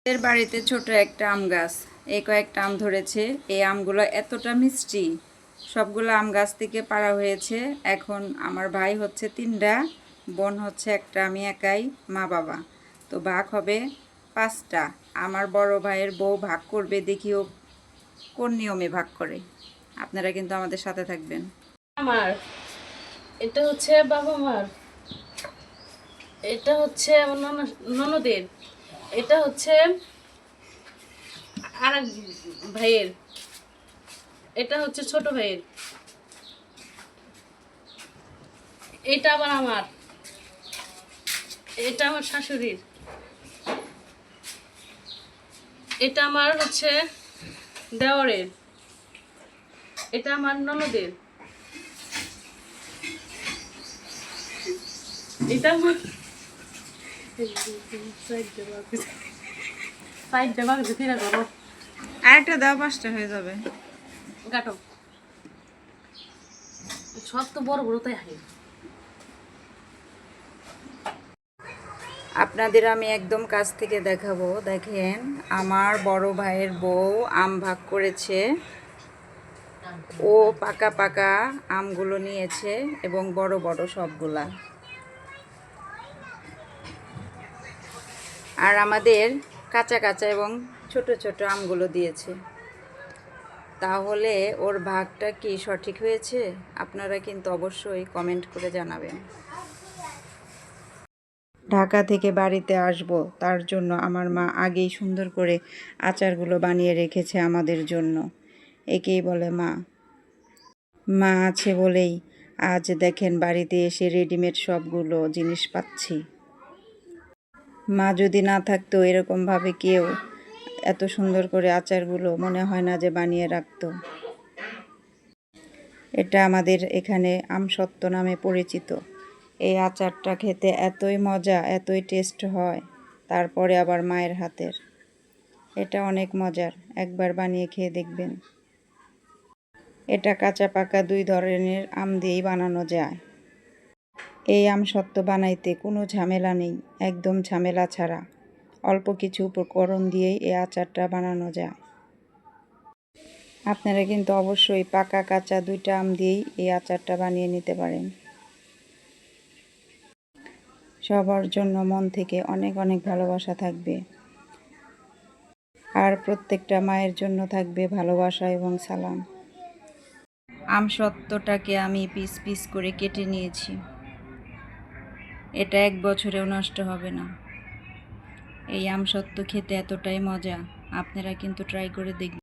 এর বাড়িতে ছোট একটা আম গাছ, এই কয়েকটা আম ধরেছে। এই আমগুলো এতটা মিষ্টি, সবগুলো আম গাছ থেকে পাড়া হয়েছে। এখন আমার ভাই হচ্ছে 3টা, বোন হচ্ছে একটা, আমি একাই, মা বাবা। তো ভাগ হবে 5টা। আমার বড় ভাইয়ের বউ ভাগ করবে, দেখিও কোন নিয়মে ভাগ করে। আপনারা কিন্তু আমাদের সাথে থাকবেন। আমার এটা হচ্ছে বাবা মার, এটা হচ্ছে আমার ননদের, এটা হচ্ছে আর এক ভাইয়ের, এটা হচ্ছে ছোট ভাইয়ের, এটা আবার আমার, এটা আমার শাশুড়ির, এটা আমার হচ্ছে দেওরের, এটা আমার ননদের, এটা আমার আরেকটা দাও, 5টা হয়ে যাবে। গাটো সব তো বড় বড় তাই হয়। আপনাদের আমি একদম কাছ থেকে দেখাবো। দেখেন, আমার বড় ভাইয়ের বউ আম ভাগ করেছে। ও পাকা পাকা আমগুলো নিয়েছে এবং বড় বড় সবগুলা। আর আমাদের কাঁচা কাঁচা এবং ছোট ছোট আমগুলো দিয়েছে। তাহলে ওর ভাগটা কি সঠিক হয়েছে? আপনারা কিন্তু অবশ্যই কমেন্ট করে জানাবেন। ঢাকা থেকে বাড়িতে আসব, তার জন্য আমার মা আগেই সুন্দর করে আচারগুলো বানিয়ে রেখেছে আমাদের জন্য। একেই বলে মা। মা আছে বলেই আজ দেখেন বাড়িতে এসে রেডিমেড সবগুলো জিনিস পাচ্ছি। মা যদি না থাকতো, এরকমভাবে কেউ এত সুন্দর করে আচারগুলো মনে হয় না যে বানিয়ে রাখতো। এটা আমাদের এখানে আমসত্ত্ব নামে পরিচিত। এই আচারটা খেতে এতই মজা, এতই টেস্ট হয়, তারপরে আবার মায়ের হাতের। এটা অনেক মজার, একবার বানিয়ে খেয়ে দেখবেন। এটা কাঁচা পাকা 2 ধরনের আম দিয়েই বানানো যায়। এই আমসত্ত্ব বানাইতে কোনো ঝামেলা নেই, একদম ঝামেলা ছাড়া। অল্প কিছু উপকরণ দিয়েই এই আচারটা বানানো যায়। আপনারা কিন্তু অবশ্যই পাকা কাঁচা 2টা আম দিয়েই এই আচারটা বানিয়ে নিতে পারেন। সবার জন্য মন থেকে অনেক অনেক ভালোবাসা থাকবে। আর প্রত্যেকটা মায়ের জন্য থাকবে ভালোবাসা এবং সালাম। আমসত্ত্বটাকে আমি পিস পিস করে কেটে নিয়েছি। এটা 1 বছরেও নষ্ট হবে না। এই আমসত্ত্ব খেতে এতটাই মজা, আপনারা কিন্তু ট্রাই করে দেখবেন।